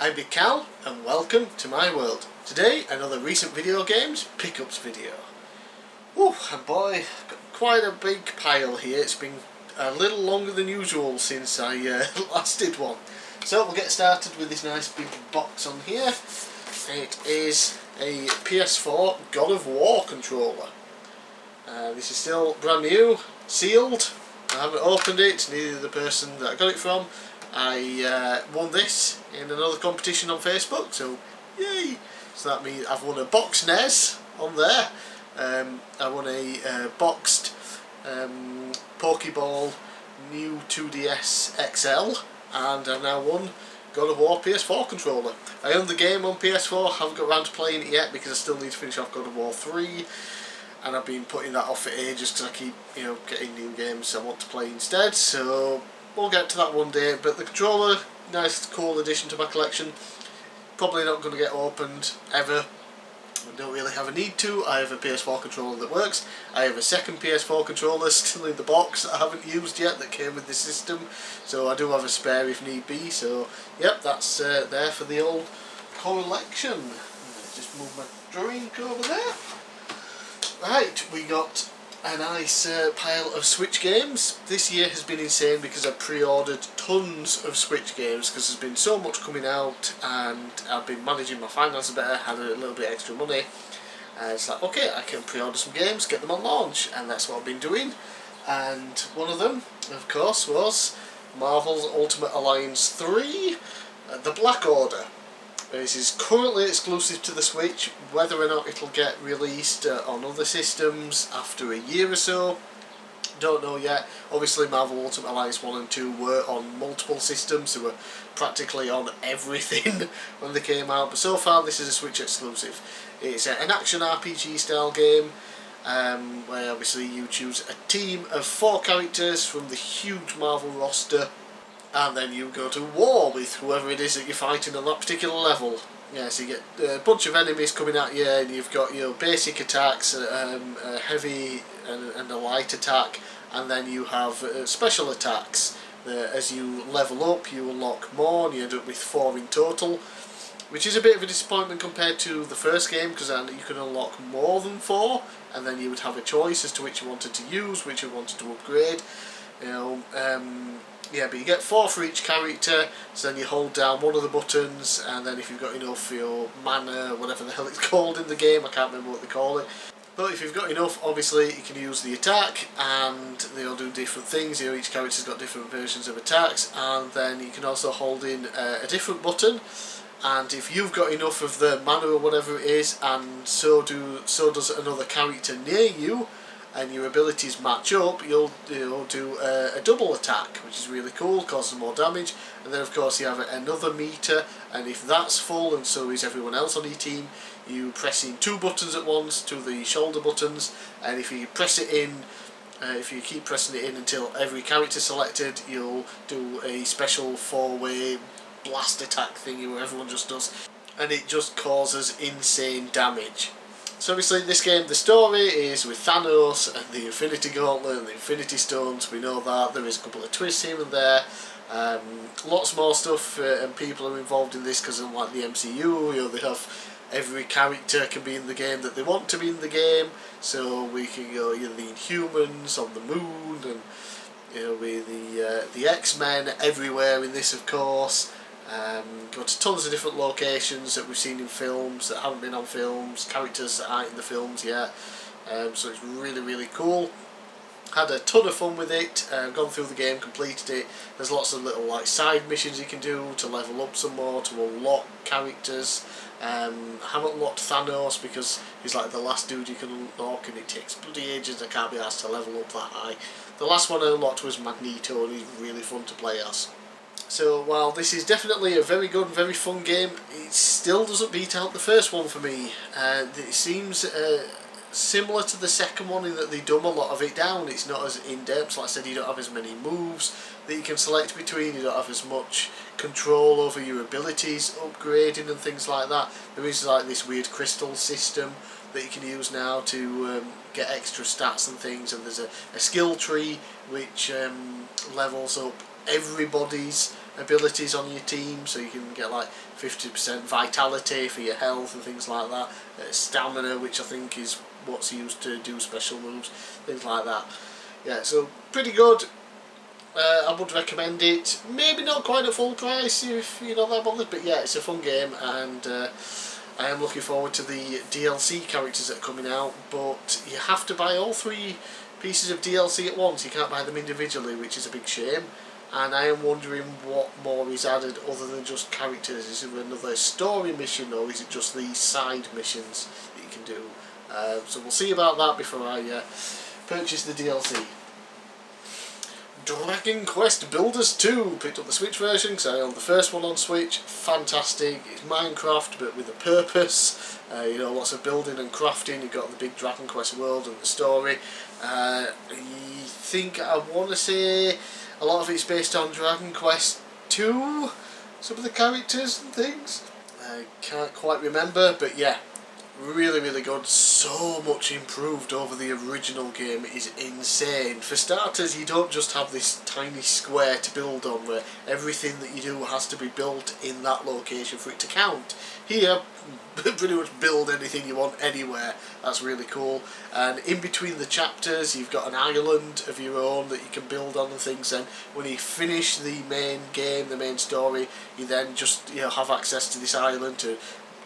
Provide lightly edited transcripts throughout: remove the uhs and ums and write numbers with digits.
I'm bigcal and welcome to my world. Today another recent video games pickups video. Whew, and boy, got quite a big pile here. It's been a little longer than usual since I last did one. So we'll get started with this nice big box on here. It is a PS4 God of War controller. This is still brand new, sealed. I haven't opened it, neither the person that I got it from. I won this in another competition on Facebook, so yay! So that means I've won a box NES on there. I won a boxed Pokeball new 2DS XL, and I've now won God of War PS4 controller. I own the game on PS4, haven't got around to playing it yet because I still need to finish off God of War 3, and I've been putting that off for ages because I keep, getting new games I want to play instead. So we'll get to that one day. But the controller, nice cool addition to my collection. Probably not going to get opened ever. I don't really have a need to. I have a PS4 controller that works. I have a second PS4 controller still in the box that I haven't used yet that came with the system. So I do have a spare if need be. So yep, that's there for the old collection. Just move my drink over there. Right, we got a nice pile of Switch games. This year has been insane because I've pre-ordered tons of Switch games because there's been so much coming out and I've been managing my finances better, had a little bit extra money. And it's like, okay, I can pre-order some games, get them on launch, and that's what I've been doing. And one of them, of course, was Marvel's Ultimate Alliance 3, The Black Order. This is currently exclusive to the Switch. Whether or not it'll get released on other systems after a year or so, don't know yet. Obviously Marvel Ultimate Alliance 1 and 2 were on multiple systems, they were practically on everything when they came out, but so far this is a Switch exclusive. It's an action RPG style game where obviously you choose a team of 4 characters from the huge Marvel roster, and then you go to war with whoever it is that you're fighting on that particular level. Yeah, so you get a bunch of enemies coming at you, and you've got your basic attacks, a heavy and a light attack, and then you have special attacks. As you level up, you unlock more, and you end up with 4 in total, which is a bit of a disappointment compared to the first game, because you can unlock more than 4, and then you would have a choice as to which you wanted to use, which you wanted to upgrade. Yeah, but you get 4 for each character, so then you hold down one of the buttons, and then if you've got enough for your mana, whatever the hell it's called in the game, I can't remember what they call it. But if you've got enough, obviously you can use the attack, and they all do different things. Each character's got different versions of attacks, and then you can also hold in a different button, and if you've got enough of the mana or whatever it is, and so does another character near you, and your abilities match up, you'll do a double attack, which is really cool, causes more damage. And then of course you have another meter, and if that's full and so is everyone else on your team, you press in 2 buttons at once, to the shoulder buttons, and if you press it in, if you keep pressing it in until every character selected, you'll do a special 4-way blast attack thingy where everyone just does, and it just causes insane damage. So obviously in this game the story is with Thanos and the Infinity Gauntlet and the Infinity Stones. We know that. There is a couple of twists here and there. Lots more stuff and people are involved in this because unlike the MCU, they have every character can be in the game that they want to be in the game. So we can go the Inhumans on the moon, and with the X-Men everywhere in this, of course. Go to tons of different locations that we've seen in films that haven't been on films, characters that aren't in the films yet, so it's really, really cool. Had a ton of fun with it, gone through the game, completed it. There's lots of little side missions you can do to level up some more, to unlock characters. I haven't unlocked Thanos because he's like the last dude you can unlock, and it takes bloody ages. I can't be asked to level up that high. The last one I unlocked was Magneto, and he's really fun to play as. So while this is definitely a very good and very fun game, it still doesn't beat out the first one for me. It seems similar to the second one in that they dumb a lot of it down. It's not as in-depth. Like I said, you don't have as many moves that you can select between, you don't have as much control over your abilities upgrading and things like that. There is this weird crystal system that you can use now to get extra stats and things, and there's a skill tree which levels up everybody's abilities on your team, so you can get like 50% vitality for your health and things like that, stamina, which I think is what's used to do special moves, things like that. Yeah, so pretty good. I would recommend it. Maybe not quite at full price if you're not that bothered, but yeah, it's a fun game, and I am looking forward to the DLC characters that are coming out, but you have to buy all 3 pieces of DLC at once. You can't buy them individually, which is a big shame, and I am wondering what more is added other than just characters. Is there another story mission, or is it just these side missions that you can do? So we'll see about that before I purchase the DLC. Dragon Quest Builders 2, picked up the Switch version because I owned the first one on Switch. Fantastic. It's Minecraft but with a purpose. You know, lots of building and crafting. You've got the big Dragon Quest world and the story. I want to say a lot of it's based on Dragon Quest 2, some of the characters and things. I can't quite remember, but yeah, really, really good. So much improved over the original game. It is insane. For starters, you don't just have this tiny square to build on where everything that you do has to be built in that location for it to count. Here, pretty much build anything you want anywhere. That's really cool. And in between the chapters, you've got an island of your own that you can build on and things. And when you finish the main game, the main story, you then just have access to this island to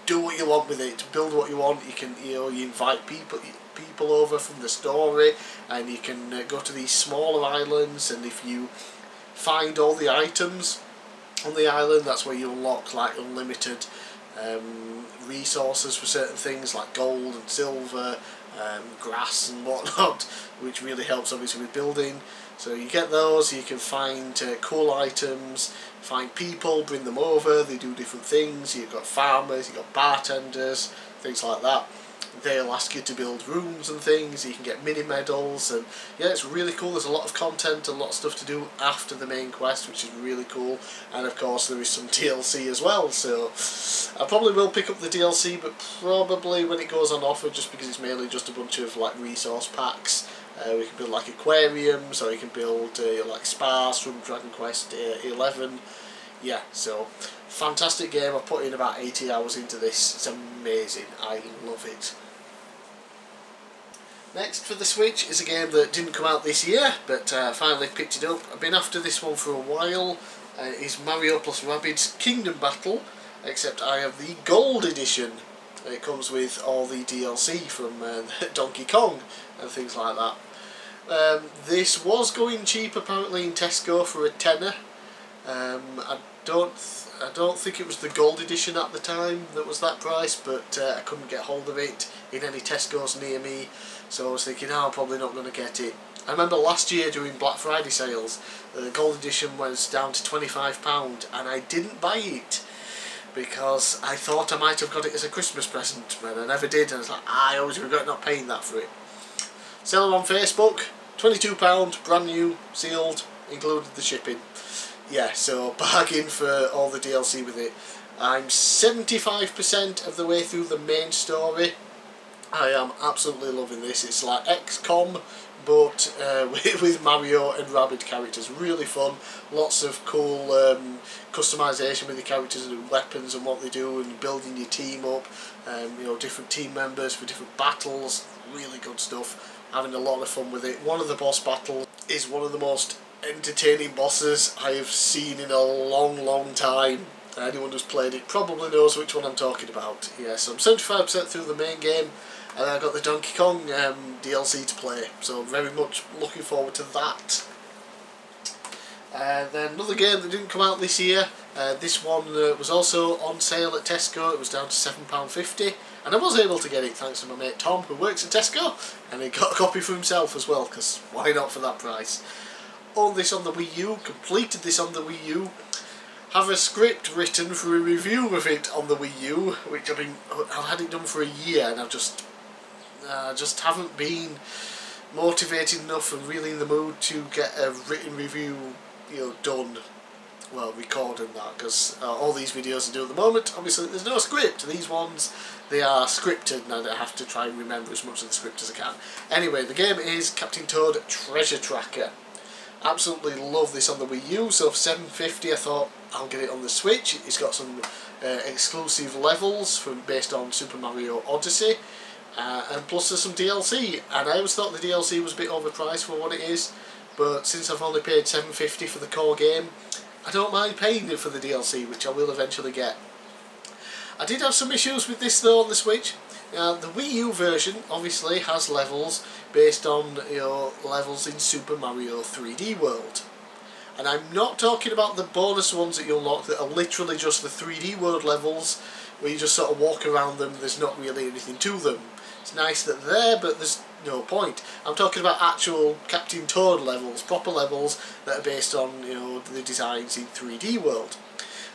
do what you want with it, to build what you want. You can you invite people over from the story, and you can go to these smaller islands, and if you find all the items on the island, that's where you unlock like unlimited resources for certain things like gold and silver, grass and whatnot, which really helps obviously with building. So you get those, you can find cool items, find people, bring them over, they do different things. You've got farmers, you've got bartenders, things like that. They'll ask you to build rooms and things. You can get mini medals, and yeah, it's really cool. There's a lot of content and a lot of stuff to do after the main quest, which is really cool. And of course there is some DLC as well, so I probably will pick up the DLC, but probably when it goes on offer, just because it's mainly just a bunch of like resource packs. We can build like aquariums, or you can build like spas from Dragon Quest 11. Yeah, so fantastic game. I've put in about 80 hours into this. It's amazing. I love it. Next for the Switch is a game that didn't come out this year, but finally picked it up. I've been after this one for a while. It's Mario plus Rabbids Kingdom Battle, except I have the Gold Edition. It comes with all the DLC from Donkey Kong and things like that. This was going cheap apparently in Tesco for a tenner. I don't think it was the Gold Edition at the time that was that price, but I couldn't get hold of it in any Tesco's near me, so I was thinking, I'm probably not going to get it. I remember last year during Black Friday sales, the Gold Edition was down to £25, and I didn't buy it because I thought I might have got it as a Christmas present, but I never did, and I was like, I always regret not paying that for it. Seller on Facebook, £22, brand new, sealed, included the shipping. Yeah, so bargain for all the DLC with it. I'm 75% of the way through the main story. I am absolutely loving this. It's like XCOM, but with Mario and Rabbids characters. Really fun. Lots of cool customization with the characters and weapons and what they do, and building your team up. Different team members for different battles. Really good stuff. Having a lot of fun with it. One of the boss battles is one of the most entertaining bosses I have seen in a long time. Anyone who's played it probably knows which one I'm talking about. Yeah, so I'm 75% through the main game, and I've got the Donkey Kong DLC to play, so very much looking forward to that. Then another game that didn't come out this year, this one was also on sale at Tesco. It was down to £7.50, and I was able to get it thanks to my mate Tom, who works at Tesco, and he got a copy for himself as well, because why not for that price. Owned this on the Wii U, completed this on the Wii U, have a script written for a review of it on the Wii U, which I've had it done for a year, and I've just haven't been motivated enough and really in the mood to get a written review done, well, recording that, because all these videos I do at the moment, obviously there's no script. These ones, they are scripted, and I have to try and remember as much of the script as I can. Anyway, the game is Captain Toad Treasure Tracker. Absolutely love this on the Wii U, so for $7.50 I thought I'll get it on the Switch. It's got some exclusive levels based on Super Mario Odyssey, and plus there's some DLC, and I always thought the DLC was a bit overpriced for what it is, but since I've only paid $7.50 for the core game, I don't mind paying it for the DLC, which I will eventually get. I did have some issues with this though on the Switch. The Wii U version obviously has levels based on levels in Super Mario 3D World. And I'm not talking about the bonus ones that you unlock that are literally just the 3D World levels where you just sort of walk around them, there's not really anything to them. It's nice that they're there, but there's no point. I'm talking about actual Captain Toad levels, proper levels that are based on the designs in 3D World.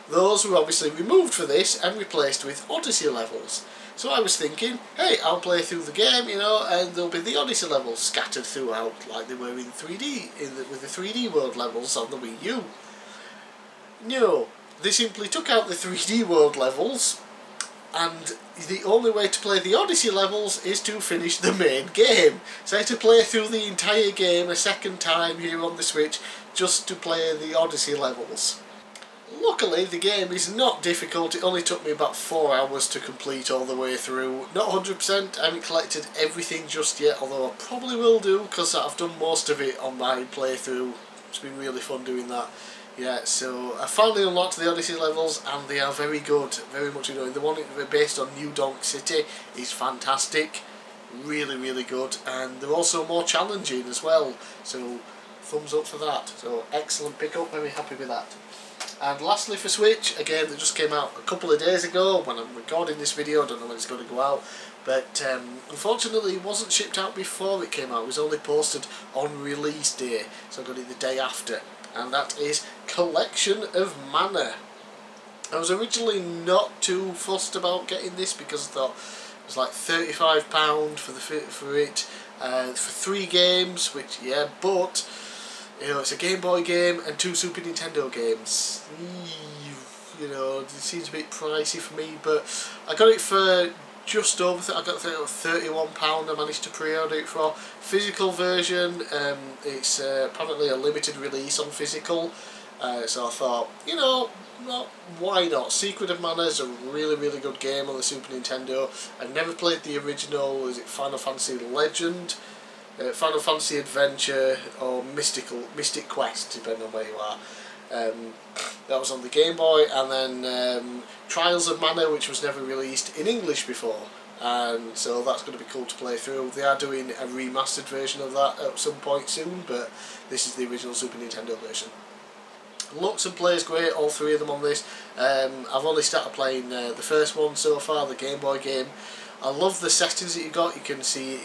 Those were obviously removed for this and replaced with Odyssey levels. So I was thinking, hey, I'll play through the game, and there'll be the Odyssey levels scattered throughout like they were in 3D, with the 3D World levels on the Wii U. No, they simply took out the 3D World levels, and the only way to play the Odyssey levels is to finish the main game. So I had to play through the entire game a second time here on the Switch just to play the Odyssey levels. Luckily the game is not difficult, it only took me about 4 hours to complete all the way through. Not 100%, I haven't collected everything just yet, although I probably will do because I've done most of it on my playthrough. It's been really fun doing that. Yeah, so I finally unlocked the Odyssey levels and they are very good, very much enjoyed. The one based on New Donk City is fantastic, really really good, and they're also more challenging as well, so thumbs up for that. So excellent pickup, very happy with that. And lastly for Switch, a game that just came out a couple of days ago when I'm recording this video, I don't know when it's going to go out, but unfortunately it wasn't shipped out before it came out, it was only posted on release day, so I got it the day after, and that is Collection of Mana. I was originally not too fussed about getting this because I thought it was like £35 for it, for 3 games, which yeah, but it's a Game Boy game and 2 Super Nintendo games. It seems a bit pricey for me, but I got it for just over, I got it for £31 I managed to pre-order it for. Physical version, it's apparently a limited release on physical, so I thought, why not? Secret of Mana is a really really good game on the Super Nintendo. I've never played the original, is it Final Fantasy Legend? Final Fantasy Adventure or Mystic Quest, depending on where you are. That was on the Game Boy, and then Trials of Mana, which was never released in English before, and so that's going to be cool to play through. They are doing a remastered version of that at some point soon, but this is the original Super Nintendo version. Looks and plays great, all 3 of them on this. I've only started playing the first one so far, the Game Boy game. I love the settings that you got. You can see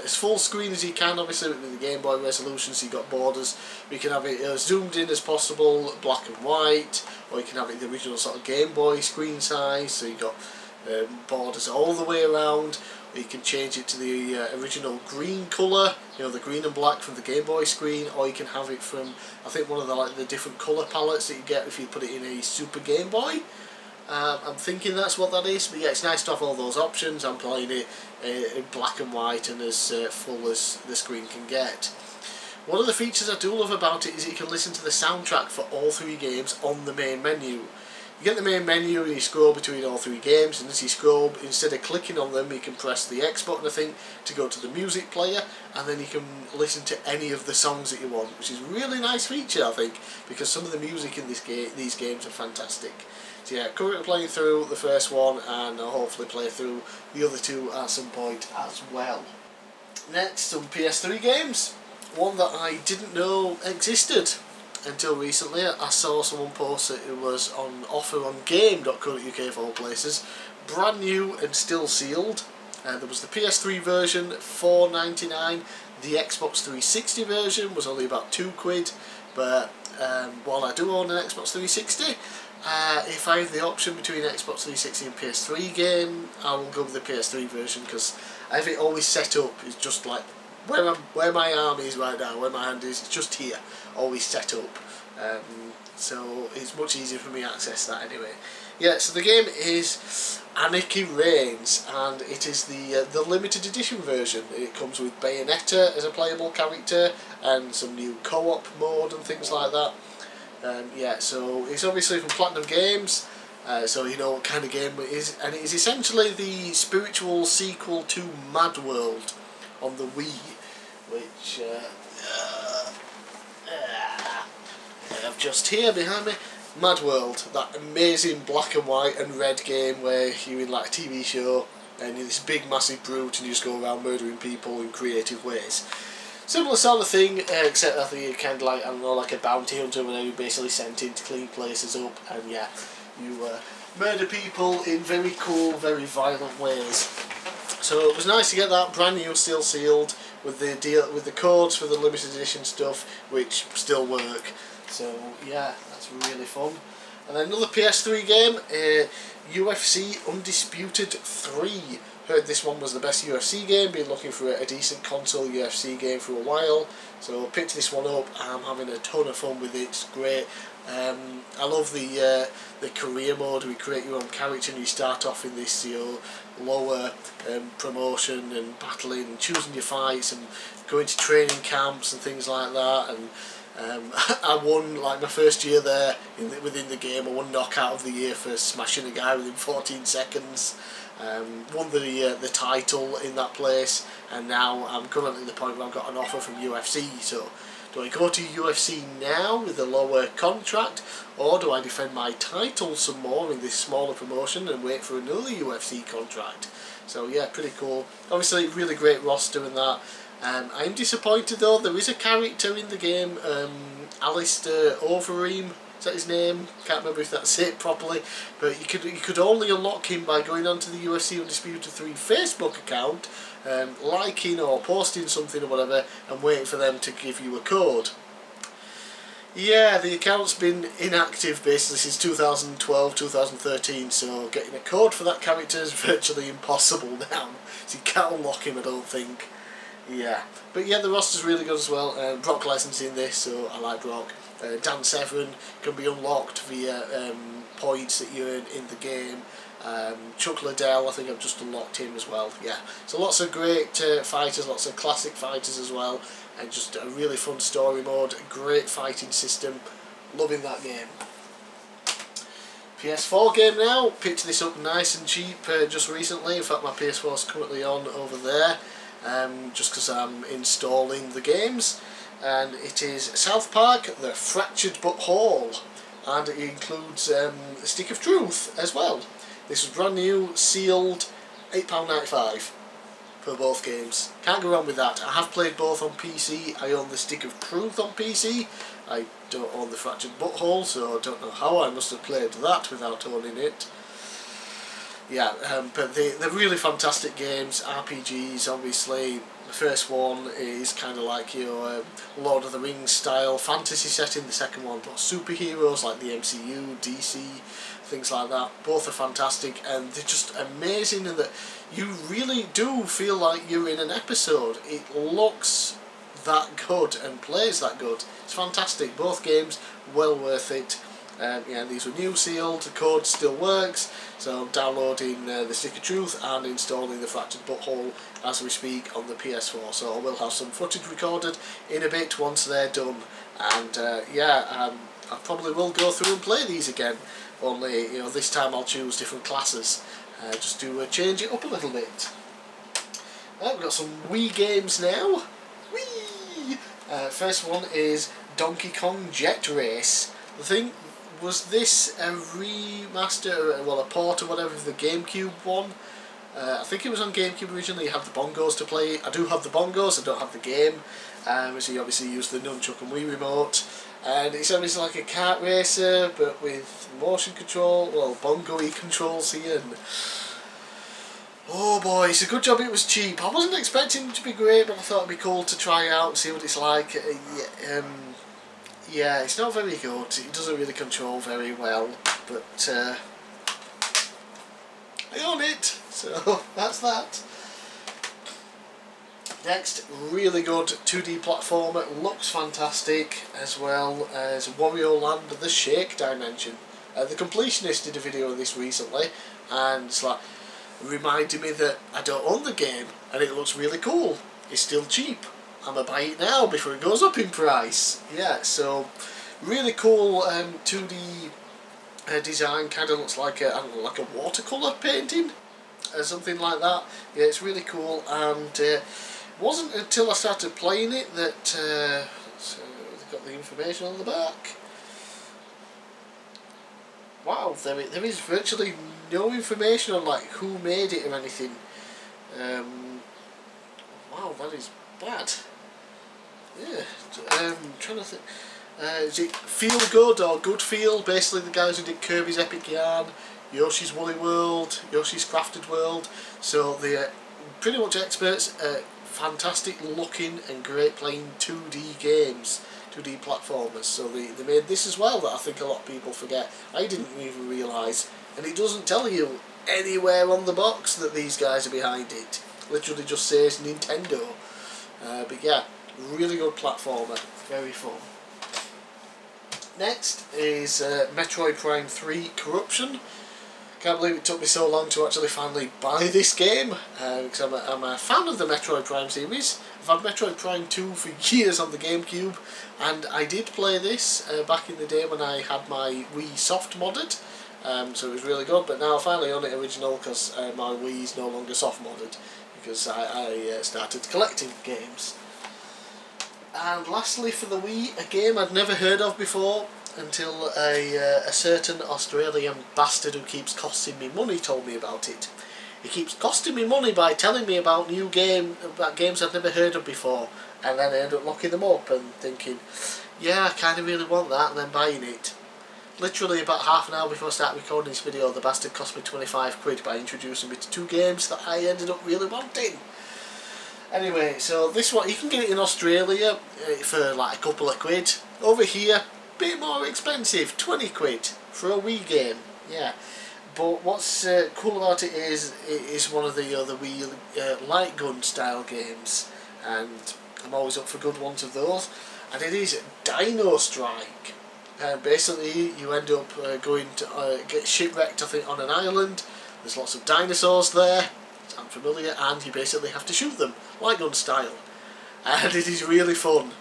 as full screen as you can, obviously with the Game Boy resolution, so you got borders. You can have it zoomed in as possible, black and white, or you can have it the original sort of Game Boy screen size, so you got borders all the way around. Or you can change it to the original green colour, the green and black from the Game Boy screen, or you can have it from, I think, one of the different colour palettes that you get if you put it in a Super Game Boy. I'm thinking that's what that is, but yeah, it's nice to have all those options. I'm playing it in black and white and as full as the screen can get. One of the features I do love about it is that you can listen to the soundtrack for all 3 games on the main menu. You get the main menu and you scroll between all 3 games, and as you scroll, instead of clicking on them, you can press the X button, I think, to go to the music player, and then you can listen to any of the songs that you want, which is a really nice feature, I think, because some of the music in these games are fantastic. So yeah, currently playing through the first one, and I'll hopefully play through the other 2 at some point as well. Next, some PS3 games. One that I didn't know existed until recently. I saw someone post that it was on offer on game.co.uk of all places. Brand new and still sealed. There was the PS3 version, £4.99. The Xbox 360 version was only about £2, but while I do own an Xbox 360, if I have the option between Xbox 360 and PS3 game, I will go with the PS3 version because I have it always set up. It's just like where my arm is right now, where my hand is, it's just here, always set up. So it's much easier for me to access that anyway. Yeah, so the game is Anarchy Reigns, and it is the limited edition version. It comes with Bayonetta as a playable character and some new co-op mode and things like that. Yeah, so it's obviously from Platinum Games, so you know what kind of game it is, and it is essentially the spiritual sequel to Mad World on the Wii, which I have just here behind me. Mad World, that amazing black and white and red game where you're in like a TV show and you're this big massive brute and you just go around murdering people in creative ways. Similar sort of thing, except I think you're kind of like, I don't know, like a bounty hunter where you're basically sent in to clean places up, and yeah, you murder people in very cool, very violent ways. So it was nice to get that brand new, still sealed, with the codes for the limited edition stuff, which still work. So yeah, that's really fun. And then another PS3 game, UFC Undisputed 3. Heard this one was the best UFC game, been looking for a decent console UFC game for a while, so picked this one up. I'm having a ton of fun with it, it's great. I love the career mode. We create your own character and you start off in this lower promotion and battling and choosing your fights and going to training camps and things like that. And I won like my first year there within the game. I won knockout of the year for smashing a guy within 14 seconds. Won the title in that place, and now I'm currently at the point where I've got an offer from UFC. So do I go to UFC now with a lower contract, or do I defend my title some more in this smaller promotion and wait for another UFC contract? So yeah, pretty cool. Obviously really great roster and that. I'm disappointed though, there is a character in the game, Alistair Overeem, is that his name? Can't remember if that's it properly, but you could only unlock him by going onto the UFC Undisputed 3 Facebook account, liking or posting something or whatever, and waiting for them to give you a code. Yeah, the account's been inactive basically since 2012, 2013, so getting a code for that character is virtually impossible now, so you can't unlock him, I don't think. Yeah, but yeah, the roster's really good as well. Brock Lesnar's in this, so I like Brock. Dan Severn can be unlocked via points that you earn in the game. Chuck Liddell, I think I've just unlocked him as well. Yeah, so lots of great fighters, lots of classic fighters as well, and just a really fun story mode, a great fighting system. Loving that game. PS4 game now. Picked this up nice and cheap just recently. In fact, my PS4's currently on over there. Just because I'm installing the games, and it is South Park The Fractured But Whole, and it includes a Stick of Truth as well. This was brand new, sealed, £8.95 for both games. Can't go wrong with that. I have played both on PC. I own the Stick of Truth on PC. I don't own the Fractured But Whole, so I don't know how I must have played that without owning it. Yeah, but they're really fantastic games, RPGs obviously. The first one is kind of like your Lord of the Rings style fantasy setting, the second one more superheroes like the MCU, DC, things like that. Both are fantastic and they're just amazing in that you really do feel like you're in an episode. It looks that good and plays that good. It's fantastic, both games well worth it. Yeah, these were new, sealed, the code still works, so I'm downloading the Stick of Truth and installing the Fractured But Whole as we speak on the PS4, so I will have some footage recorded in a bit once they're done, and yeah, I probably will go through and play these again, only you know this time I'll choose different classes, just to change it up a little bit. We've got some Wii games now. Wii! First one is Donkey Kong Jet Race. The thing was this a remaster, well a port or whatever of the GameCube one? I think it was on GameCube originally. You have the bongos to play. I do have the bongos, I don't have the game. So you obviously use the nunchuck and Wii remote. And it's obviously like a kart racer, but with motion control, well bongo-y controls here. And oh boy, it's a good job it was cheap. I wasn't expecting it to be great, but I thought it'd be cool to try out and see what it's like. Yeah, it's not very good. It doesn't really control very well, but I own it, so that's that. Next, really good 2D platformer, looks fantastic, as well as Wario Land The Shake Dimension. The Completionist did a video on this recently, and it's like reminded me that I don't own the game and it looks really cool. It's still cheap. I'm gonna buy it now before it goes up in price. Yeah, so really cool 2D design. Kind of looks like I don't know, like a watercolour painting or something like that. Yeah, it's really cool, and it wasn't until I started playing it that so they've got the information on the back. Wow, there is virtually no information on like who made it or anything. Wow, that is bad. Yeah, trying to think. Is it Feel Good or Good Feel? Basically, the guys who did Kirby's Epic Yarn, Yoshi's Woolly World, Yoshi's Crafted World. So they're pretty much experts at fantastic looking and great playing 2D games. 2D platformers, so they made this as well that I think a lot of people forget. I didn't even realise, and it doesn't tell you anywhere on the box that these guys are behind it. Literally just says Nintendo. But yeah, really good platformer, very fun. Next is Metroid Prime 3 Corruption. Can't believe it took me so long to actually finally buy this game, because I'm a fan of the Metroid Prime series. I've had Metroid Prime 2 for years on the GameCube, and I did play this back in the day when I had my Wii soft modded, so it was really good, but now I finally own it original because my Wii is no longer soft modded, because I started collecting games. And lastly for the Wii, a game I'd never heard of before, until a certain Australian bastard who keeps costing me money told me about it. He keeps costing me money by telling me about games I've never heard of before, and then I end up locking them up and thinking, yeah, I kind of really want that, and then buying it. Literally about half an hour before I started recording this video, the bastard cost me 25 quid by introducing me to 2 games that I ended up really wanting. Anyway, so this one, you can get it in Australia for like a couple of quid. Over here, bit more expensive, 20 quid for a Wii game. Yeah. But what's cool about it is one of the Wii light gun style games, and I'm always up for good ones of those. And it is Dino Strike. Basically, you end up going to get shipwrecked, I think, on an island. There's lots of dinosaurs there. I'm familiar, and you basically have to shoot them light gun style, and it is really fun.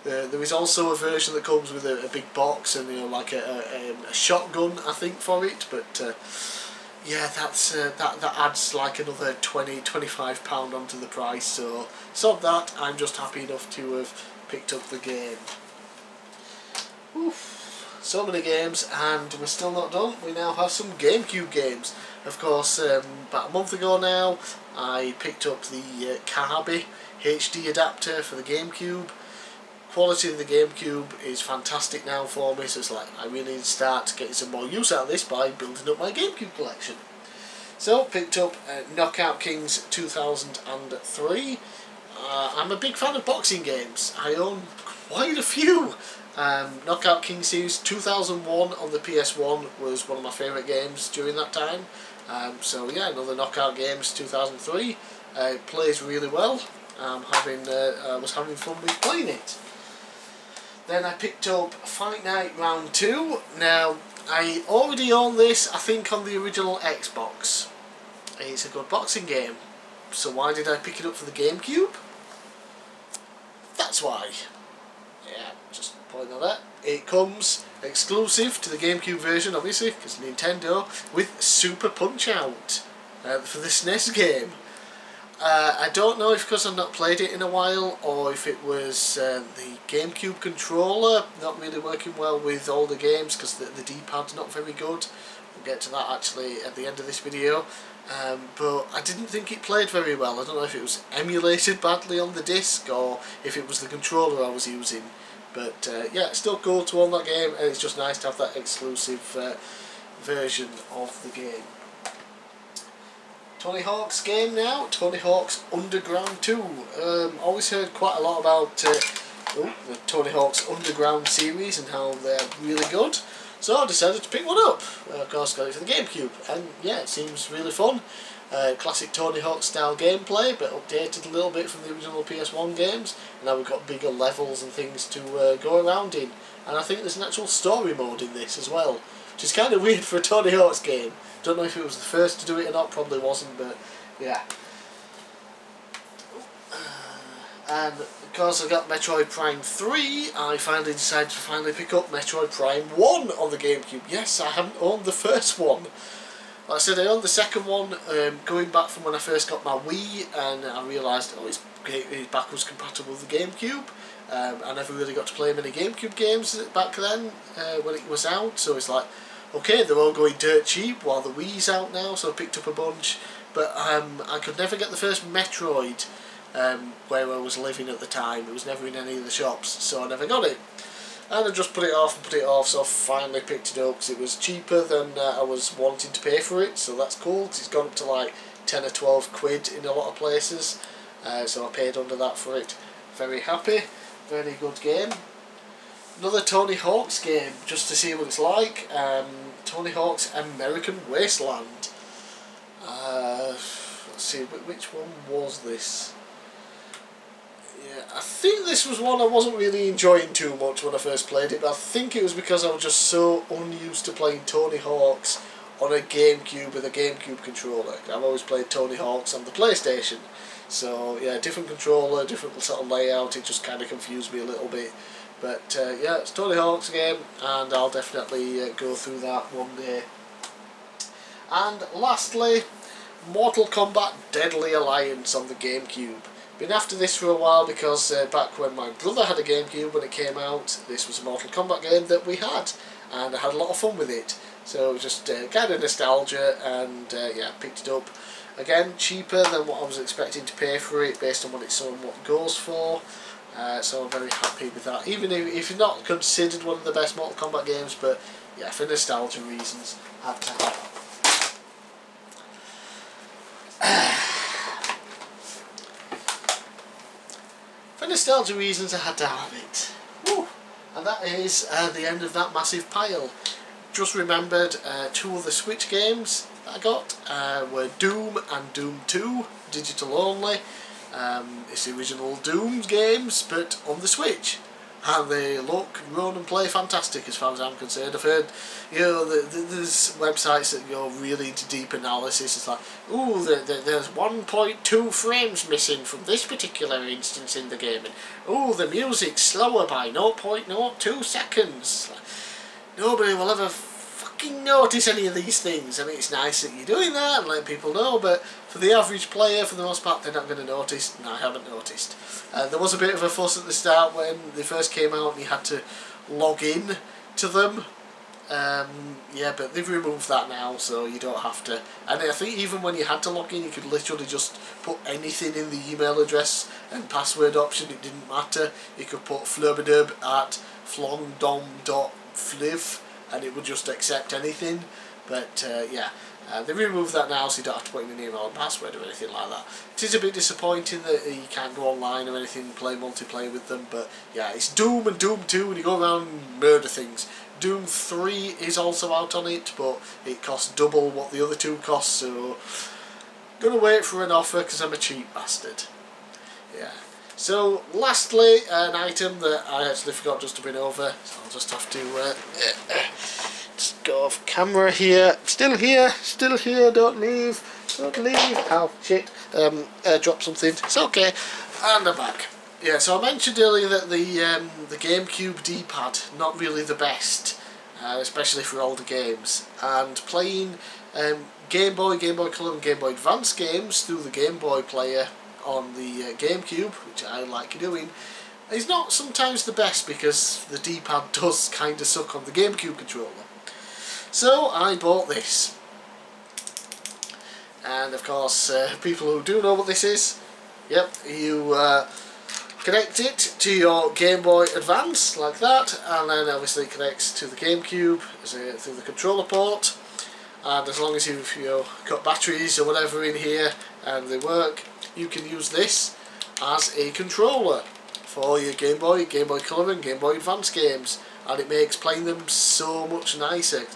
There is also a version that comes with a big box and like a shotgun, I think, for it. But yeah, that adds like another £20–25 onto the price. So that I'm just happy enough to have picked up the game. Oof, so many games, and we're still not done. We now have some GameCube games. Of course, about a month ago now, I picked up the Kirby HD adapter for the GameCube. Quality of the GameCube is fantastic now for me, so it's like I really need to start getting some more use out of this by building up my GameCube collection. So picked up Knockout Kings 2003. I'm a big fan of boxing games. I own quite a few. Knockout King Series 2001 on the PS1 was one of my favourite games during that time. So yeah, another Knockout Games 2003. It plays really well. I was having fun with playing it. Then I picked up Fight Night Round 2. Now, I already own this, I think, on the original Xbox. It's a good boxing game. So why did I pick it up for the GameCube? That's why. Yeah, just point that out. It comes exclusive to the GameCube version, obviously, because Nintendo, with Super Punch-Out for the SNES game. I don't know if because I've not played it in a while, or if it was the GameCube controller not really working well with all the games, because the D-pad's not very good. We'll get to that actually at the end of this video. But I didn't think it played very well. I don't know if it was emulated badly on the disc, or if it was the controller I was using. But yeah, it's still cool to own that game, and it's just nice to have that exclusive version of the game. Tony Hawk's game now, Tony Hawk's Underground 2. Always heard quite a lot about the Tony Hawk's Underground series and how they're really good. So I decided to pick one up. Of course, got it for the GameCube, and yeah, it seems really fun. Classic Tony Hawk style gameplay, but updated a little bit from the original PS1 games. And now we've got bigger levels and things to go around in. and I think there's an actual story mode in this as well, which is kind of weird for a Tony Hawk's game. Don't know if it was the first to do it or not, probably wasn't, but yeah. And because I got Metroid Prime 3, I finally decided to pick up Metroid Prime 1 on the GameCube. Yes, I haven't owned the first one. Like I said, I owned the second one going back from when I first got my Wii, and I realised it's backwards compatible with the GameCube. I never really got to play many GameCube games back then when it was out, so it's like, okay, they're all going dirt cheap while the Wii's out now, so I picked up a bunch. But I could never get the first Metroid where I was living at the time. It was never in any of the shops, so I never got it. And I just put it off, so I finally picked it up because it was cheaper than I was wanting to pay for it, so that's cool, because it's gone up to like 10 or 12 quid in a lot of places, so I paid under that for it. Very happy, very good game. Another Tony Hawk's game, just to see what it's like, Tony Hawk's American Wasteland. Let's see, which one was this? Yeah, I think this was one I wasn't really enjoying too much when I first played it, but I think it was because I was just so unused to playing Tony Hawk's on a GameCube with a GameCube controller. I've always played Tony Hawk's on the PlayStation, so yeah, different controller, different sort of layout, it just kind of confused me a little bit. But yeah, it's Tony Hawk's game, and I'll definitely go through that one day. And lastly, Mortal Kombat Deadly Alliance on the GameCube. Been after this for a while because back when my brother had a GameCube when it came out, this was a Mortal Kombat game that we had, and I had a lot of fun with it. So it was just kind of nostalgia, and yeah, picked it up. Again, cheaper than what I was expecting to pay for it based on what it's on, what it goes for. So I'm very happy with that. Even if it's not considered one of the best Mortal Kombat games, but yeah, for nostalgia reasons, I had to have it. For nostalgia reasons, I had to have it. Woo. And that is the end of that massive pile. Just remembered two other Switch games that I got were Doom and Doom 2, digital only. It's the original Doom games, but on the Switch. And they look, run and play fantastic as far as I'm concerned. I've heard, you know, there's websites that go really into deep analysis. It's like, ooh, there's 1.2 frames missing from this particular instance in the game. And ooh, the music's slower by 0.02 seconds. Nobody will ever fucking notice any of these things. I mean, it's nice that you're doing that and letting people know, but for the average player, for the most part, they're not going to notice. No, I haven't noticed. There was a bit of a fuss at the start when they first came out and you had to log in to them. Yeah, but they've removed that now, so you don't have to. And I think even when you had to log in, you could literally just put anything in the email address and password option. It didn't matter. You could put flubadub@flongdom.fliv and it would just accept anything. But yeah, they removed that now, so you don't have to put in an email and password or anything like that. It is a bit disappointing that you can't go online or anything and play multiplayer with them, but yeah, it's Doom and Doom 2 and you go around and murder things. Doom 3 is also out on it, but it costs double what the other two cost, so gonna wait for an offer because I'm a cheap bastard. Yeah. So lastly, an item that I actually forgot just to bring over, so I'll just have to just go off camera here. Still here, don't leave, oh shit, drop something, it's okay, and I'm back. Yeah, so I mentioned earlier that the GameCube D-pad, not really the best, especially for older games, and playing Game Boy, Game Boy Color and Game Boy Advance games through the Game Boy player on the GameCube, which I like doing, is not sometimes the best because the D-pad does kind of suck on the GameCube controller. So I bought this, and of course people who do know what this is, yep, you connect it to your Game Boy Advance like that, and then obviously it connects to the GameCube through the controller port, and as long as you've got batteries or whatever in here and they work, you can use this as a controller for your Game Boy, Game Boy Color and Game Boy Advance games, and it makes playing them so much nicer.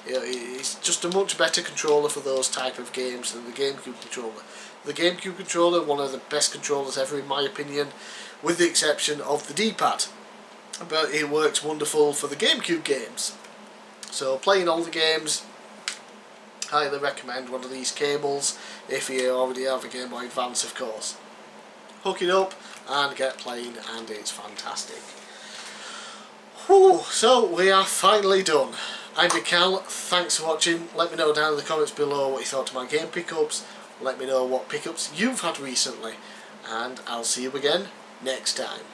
It's just a much better controller for those type of games than the GameCube controller. The GameCube controller, one of the best controllers ever in my opinion, with the exception of the D-pad. but it works wonderful for the GameCube games. So playing all the games, highly recommend one of these cables if you already have a Game Boy Advance, of course. Hook it up and get playing, and it's fantastic. Whew, so we are finally done. I'm bigcal, thanks for watching. Let me know down in the comments below what you thought of my game pickups. Let me know what pickups you've had recently, and I'll see you again next time.